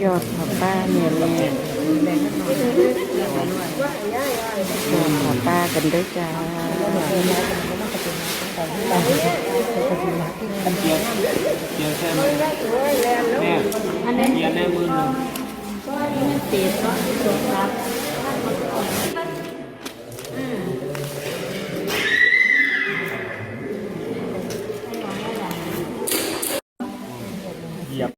ยอดผักป้าเนี่ยแม่ยอดผักป้ากันด้วยจ้าเกี่ยวแค่มือแม่อันนี้เกี่ยวแน่มือหนึ่งตีเนาะตัวครับเหยียบ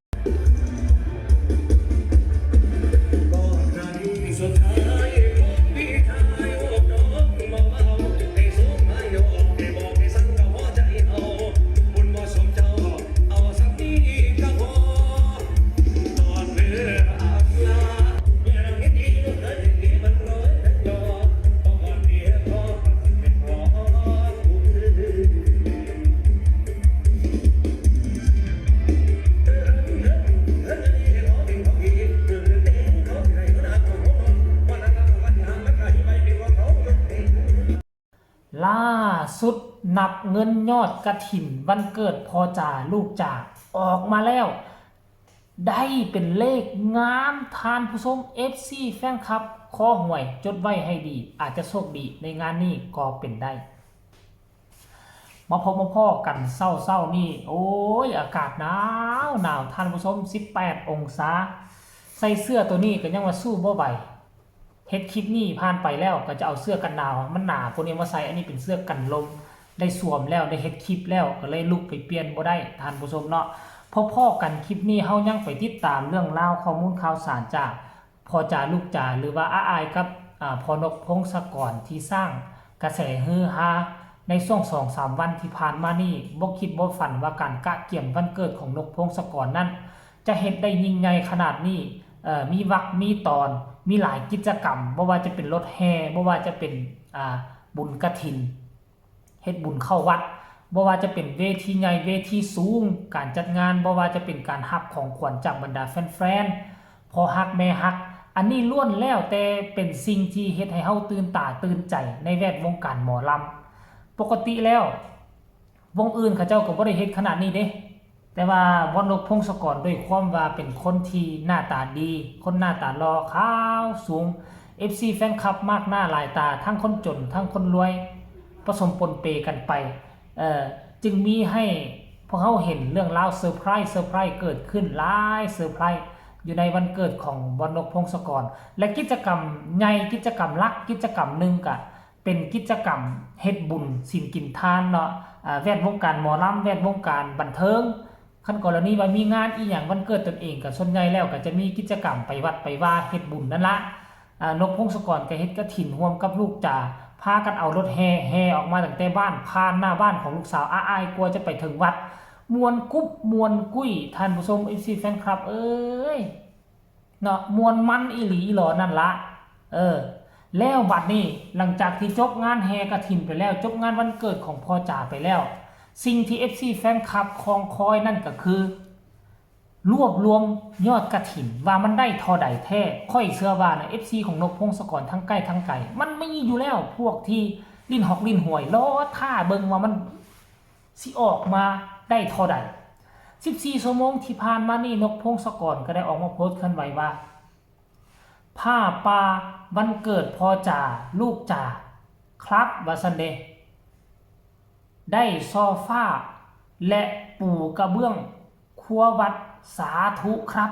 ล่าสุดนับเงินยอดกฐินวันเกิดพ่อจ่าลูกจ่าออกมาแล้วได้เป็นเลขงามทานผู้ชม FC แฟนคลับขอหวยจดไว้ให้ดีอาจจะโชคดีในงานนี้ก็เป็นได้มาพบมาพ่อกันเศร้านี่โอ้ยอากาศหนาวท่านผู้ชม18องศาใส่เสื้อตัวนี้ก็ยังว่าสู้บ่ไหวเฮ็ดคลิปนี้ผ่านไปแล้วก็จะเอาเสื้อกันหนาวมันหนาพวกนี้มาใส่อันนี้เป็นเสื้อกันลมได้สวมแล้วได้เฮ็ดคลิปแล้วก็เลยลุกไปเปลี่ยนบ่ได้ท่านผู้ชมเนาะพ่อกันคลิปนี้เฮายังไปติดตามเรื่องราวข้อมูลข่าวสารจากพ่อจ่าลูกจ่าหรือว่าอาอายกับพ่อนกพงศกรที่สร้างกระแสฮือฮาในช่วง 2-3 วันที่ผ่านมานี่บ่คิดบ่ฝันว่าการกะเกี่ยมวันเกิดของนกพงศกรนั้นจะเฮ็ดได้ยิ่งใหญ่ขนาดนี้มีวรรคมีตอนมีหลายกิจกรรมบ่ว่าจะเป็นรถแห่บ่ว่าจะเป็นบุญกฐินเฮ็ดบุญเข้าวัดบ่ว่าจะเป็นเวทีใหญ่เวทีสูงการจัดงานบ่ว่าจะเป็นการรับของขวัญจากบรรดาแฟนๆพ่อฮักแม่ฮักอันนี้ล้วนแล้วแต่เป็นสิ่งที่เฮ็ดให้เฮาตื่นตาตื่นใจในแวดวงการหมอลำปกติแล้ววงอื่นเขาเจ้าก็บ่ได้เฮ็ดขนาดนี้เด้แต่ว่าวันนกพงศกรด้วยความว่าเป็นคนที่หน้าตาดีคนหน้าตาหล่อขาวสูง FC แฟนคลับมากหน้าหลายตาทั้งคนจนทั้งคนรวยผสมปนเปกันไปจึงมีให้พวกเขาเห็นเรื่องราวเซอร์ไพรส์เกิดขึ้นหลายเซอร์ไพรส์อยู่ในวันเกิดของวันนกพงศกรและกิจกรรมใหญ่กิจกรรมลักกิจกรรมหนึ่งก็เป็นกิจกรรมเฮ็ดบุญศีลกินทานเนาะแวดวงการหมอลำแวดวงการบันเทิงขั้นกรณีว่ามีงานอีหยังวันเกิดตนเองก็ส่วนใหญ่แล้วก็จะมีกิจกรรมไปวัดไปว่าเฮ็ดบุญนั่นละนกพงศกรก็เฮ็ดกฐินร่วมกับลูกจ่าพากันเอารถแห่ออกมาตั้งแต่บ้านผ่านหน้าบ้านของลูกสาวอ้ายกลัวจะไปถึงวัดมวนกุ๊บมวนกุ้ยท่านผู้ชม FC แฟนคลับเอ้ยเนาะมวนมันอีหลีหรอนั่นละแล้วบัดนี้หลังจากที่จบงานแห่กฐินไปแล้วจบงานวันเกิดของพ่อจ่าไปแล้วสิ่งที่ FC แฟนคลับคองคอยนั่นก็คือรวบรวมยอดกฐินว่ามันได้เท่าใดแท้ค่อยเชื่อว่านะ FC ของนกพงศกรทั้งใกล้ทั้งไกลมันไม่มีอยู่แล้วพวกที่ลิ้นหอกลิ้นห่วยล้อท่าเบิ่งว่ามันสิออกมาได้เท่าใด14 ชั่วโมงที่ผ่านมานี่นกพงศกรก็ได้ออกมาโพสต์เคลื่อนไหวว่าผ้าป่าวันเกิดพ่อจ่าลูกจ่าครับว่าซั่นเด้ได้โซฟาและปูกระเบื้องครัววัดสาธุครับ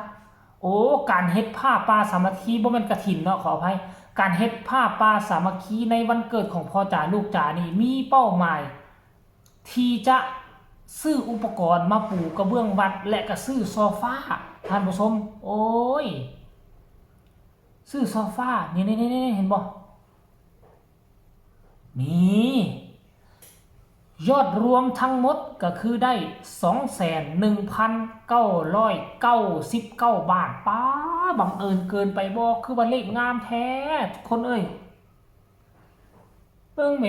โอ้การเฮ็ดผ้าป่าสามัคคีบ่แม่นกฐินเนาะขออภัยการเฮ็ดผ้าป่าสามัคคีในวันเกิดของพ่อจ่าลูกจ่านี่มีเป้าหมายที่จะซื้ออุปกรณ์มาปูกระเบื้องวัดและก็ซื้อโซฟาท่านผู้ชมโอ้ยซื้อโซฟานี่เห็นบ่นี่ยอดรวมทั้งหมดก็คือได้ 21,999 บาทป้าบังเอิญเกินไปบ่คือว่าเลขงามแท้ทุกคนเอ้ยเบิ่งแหม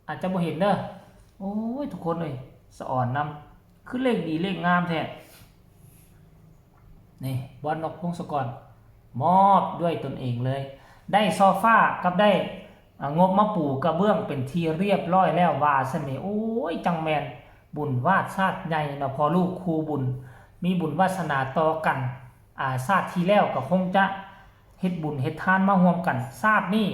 อาจจะบ่เห็นเด้อโอ้ยทุกคนเอ้ยสะอ่อนนำคือเลขดีเลขงามแท้นี่บอลนกพงศกรมอบด้วยตนเองเลยได้โซฟากับได้งบมาปูกระเบื้องเป็นที่เรียบร้อยแล้วว่าเสน่ห์โอ้ยจังแมน บุญวาชาติใหญ่เนาะพอลูกคู่บุญมีบุญวาสนาต่อกันชาติที่แล้วก็คงจะเฮ็ดบุญเฮ็ดทานมาร่วมกันชาตินี้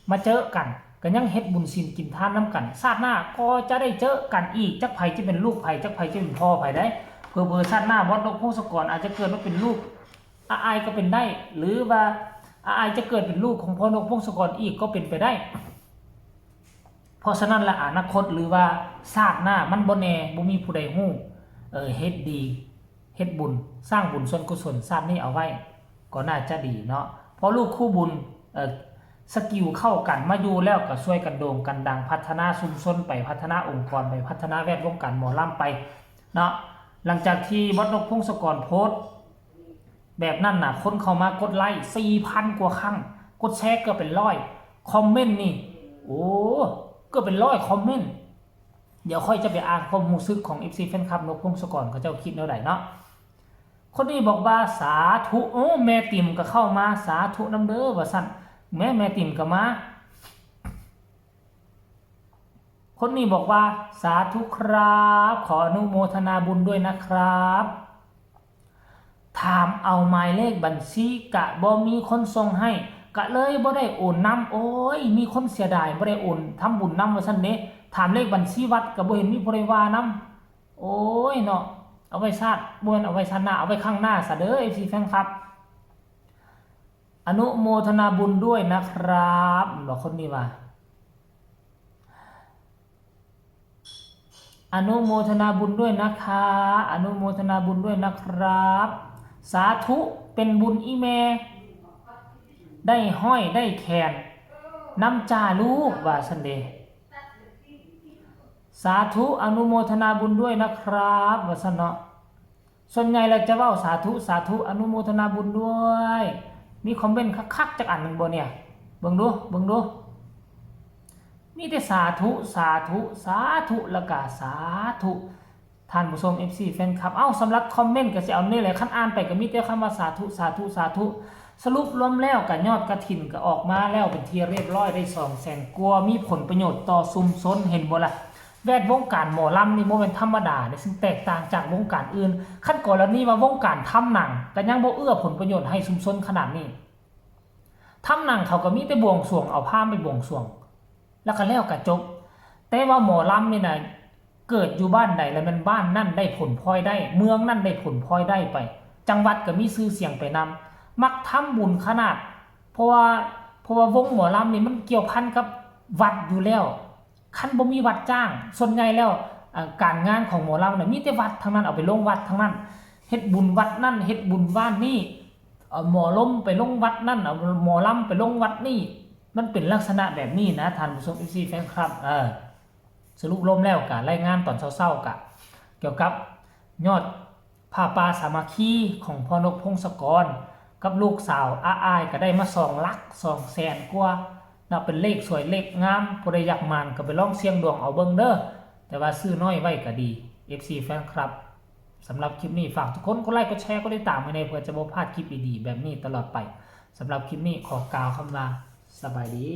มาเจอกันก็ยังเฮ็ดบุญศีลกินทานนํกันชาติหน้าก็จะได้เจอกันอีกจักไผจะเป็นลูกไผจักไผจะเป็นพ่อไผได้เผลอๆชาติหน้าวัดนกพงศกรอาจจะเกิดมาเป็นลูกอายก็เป็นได้หรือว่าอายจะเกิดเป็นลูกของพ่อนกพงศกรอีกก็เป็นไปได้เพราะฉะนั้นละอนาคตหรือว่าชาติหน้ามันบ่แน่บ่มีผู้ใดฮู้เฮ็ดดีเฮ็ดบุญสร้างบุญส่วนกุศลชาตินี้เอาไว้ก็น่าจะดีเนาะเพราะลูกคู่บุญสกิลเข้ากันมาอยู่แล้วก็ช่วยกันโด่งกันดังพัฒนาชุมชนไปพัฒนาองค์กรไปพัฒนาแวดวงการหมอลำไปเนาะหลังจากที่วัดนกพงศกรโพสต์แบบนั้นน่ะคนเข้ามากดไลค์ 4,000 กว่าครั้งกดแชร์เกือบเป็น100คอมเมนต์นี่โอ้ก็เป็น100คอมเมนต์เดี๋ยวค่อยจะไปอ่านความรู้สึกของ FC แฟนคลับนกพงศกรเขาเจ้าคิดแนวใดเนาะคนนี้บอกว่าสาธุโอ้แม่ติ๋มก็เข้ามาสาธุนำเด้อว่าซั่นแม่ติ๋มก็มาคนนี้บอกว่าสาธุครับขออนุโมทนาบุญด้วยนะครับถามเอาหมายเลขบัญชีกะบ่มีคนส่งให้กะเลยบ่ได้โอนนำโอ้ยมีคนเสียดายบ่ได้โอนทำบุญนำว่าซั่นเด้ถามเลขบัญชีวัดก็บ่เห็นมีผู้ใดว่านำโอ้ยเนาะเอาไว้ชาติบ่เอาไว้ชาติหน้าเอาไว้ข้างหน้าซะเด้อ FC แฟนคลับอนุโมทนาบุญด้วยนะครับบอกคนนี้ว่าอนุโมทนาบุญด้วยนะคะอนุโมทนาบุญด้วยนะครับสาธุเป็นบุญอีเมได้ห้อยได้แขนน้ำจ่าลูกว่าสันเดสาธุอนุโมทนาบุญด้วยนะครับว่าสันเนาะส่วนใหญ่เราจะเว้าสาธุสาธุอนุโมทนาบุญด้วยมีคอมเมนต์คักๆจากอันนึงบ่เนี่ยเบิ่งดูมีแต่สาธุสาธุสาธุแล้วก็สาธุท่านผู้ชม FC แฟนคลับสำหรับคอมเมนต์ก็สิเอานี่แหละคันอ่านไปก็มีแต่คำว่าสาธุสาธุสาธุสรุปรวมแล้วก็ยอดกฐินก็ออกมาแล้วเป็นที่เรียบร้อยได้ 200,000 กว่ามีผลประโยชน์ต่อชุมชนเห็นบ่ล่ะแวดวงการหมอลำนี่บ่แม่นธรรมดาเด้ซึ่งแตกต่างจากวงการอื่นคันก่อนแล้วนี่ว่าวงการทำหนังก็ยังบ่เอื้อผลประโยชน์ให้ชุมชนขนาดนี้ทำหนังเขาก็มีแต่บวงสรวงเอาผ้าไปบวงสรวงแล้วก็แล้วก็จบแต่ว่าหมอลำนี่นะเกิดอยู่บ้านใดแล้วมันบ้านนั่นได้ผลพลอยได้เมืองนั่นได้ผลพลอยได้ไปจังหวัดก็มีชื่อเสียงไปนำมักทำบุญขนาดเพราะว่าวงหมอลำนี่มันเกี่ยวพันกับวัดอยู่แล้วคันบ่มีวัดจ้างส่วนใหญ่แล้วการงานของหมอลำเนี่ยมีแต่วัดทั้งนั้นเอาไปลงวัดทั้งนั้นเฮ็ดบุญวัดนั่นเฮ็ดบุญบ้านนี่หมอลำไปลงวัดนั่นเอาหมอลำไปลงวัดนี่มันเป็นลักษณะแบบนี้นะท่านผู้ชม FC แฟนคลับสรุปรวมแล้วกะรายงานตอนเช้าๆกะเกี่ยวกับยอดผ้าป่าสามัคคีของพ่อนกพงศกรกับลูกสาวอายก็ได้มา2 ลัก 200,000 กว่าน่าเป็นเลขสวยเลขงามผู้ใดอยากมันก็ไปลองเสี่ยงดวงเอาเบิ่งเด้อแต่ว่าซื้อน้อยไว้ก็ดี FC แฟนคลับสำหรับคลิปนี้ฝากทุกคนกดไลค์กดแชร์กดติดตามไว้ในเพื่อจะบ่พลาดคลิปดีๆแบบนี้ตลอดไปสำหรับคลิปนี้ขอกล่าวคำลาสบายดี